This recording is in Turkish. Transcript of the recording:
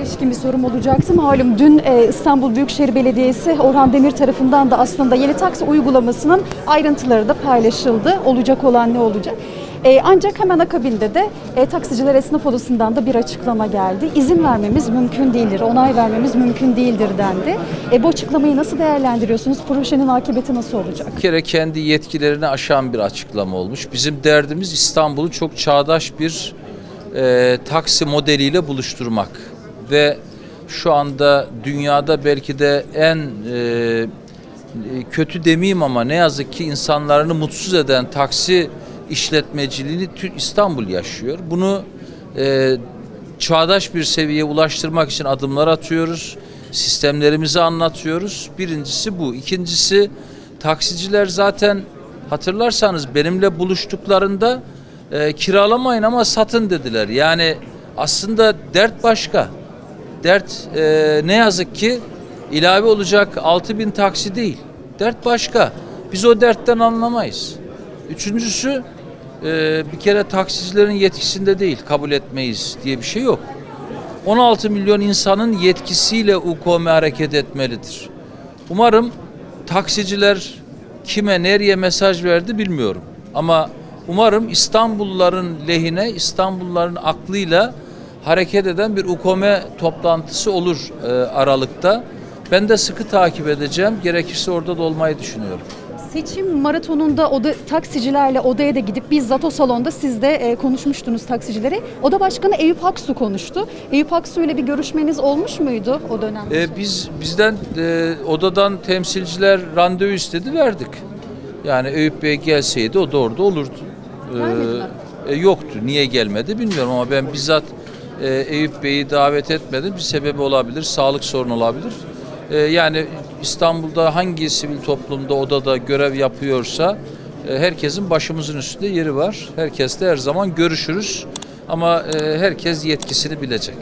ilişkin bir sorum olacaktı. Malum dün İstanbul Büyükşehir Belediyesi Orhan Demir tarafından da aslında yeni taksi uygulamasının ayrıntıları da paylaşıldı. Olacak olan ne olacak? Ancak hemen akabinde de Taksiciler Esnaf Odası'ndan da bir açıklama geldi. İzin vermemiz mümkün değildir, onay vermemiz mümkün değildir dendi. Bu açıklamayı nasıl değerlendiriyorsunuz? Projenin akıbeti nasıl olacak? Bir kere kendi yetkilerini aşan bir açıklama olmuş. Bizim derdimiz İstanbul'u çok çağdaş bir taksi modeliyle buluşturmak. Ve şu anda dünyada belki de en kötü demeyeyim ama ne yazık ki insanlarını mutsuz eden taksi işletmeciliğini İstanbul yaşıyor. Bunu çağdaş bir seviyeye ulaştırmak için adımlar atıyoruz. Sistemlerimizi anlatıyoruz. Birincisi bu. İkincisi, taksiciler zaten hatırlarsanız benimle buluştuklarında kiralamayın ama satın dediler. Yani aslında dert başka. Dert ne yazık ki ilave olacak 6.000 taksi değil. Dert başka. Biz o dertten anlamayız. Üçüncüsü, bir kere taksicilerin yetkisinde değil, kabul etmeyiz diye bir şey yok. 16 milyon insanın yetkisiyle UKOME hareket etmelidir. Umarım taksiciler kime nereye mesaj verdi bilmiyorum. Ama umarım İstanbulluların lehine, İstanbulluların aklıyla hareket eden bir UKOME toplantısı olur Aralık'ta. Ben de sıkı takip edeceğim. Gerekirse orada da olmayı düşünüyorum. Seçim maratonunda taksicilerle odaya da gidip bizzat o salonda siz de konuşmuştunuz taksicileri. Oda Başkanı Eyüp Aksu konuştu. Eyüp Aksu ile bir görüşmeniz olmuş muydu o dönemde? Bizden odadan temsilciler randevu istedi, verdik. Yani Eyüp Bey gelseydi o da orada olurdu. Yoktu. Niye gelmedi bilmiyorum ama ben bizzat Eyüp Bey'i davet etmedim. Bir sebebi olabilir, sağlık sorunu olabilir. Yani İstanbul'da hangi sivil toplumda odada görev yapıyorsa herkesin başımızın üstünde yeri var. Herkesle her zaman görüşürüz ama herkes yetkisini bilecek.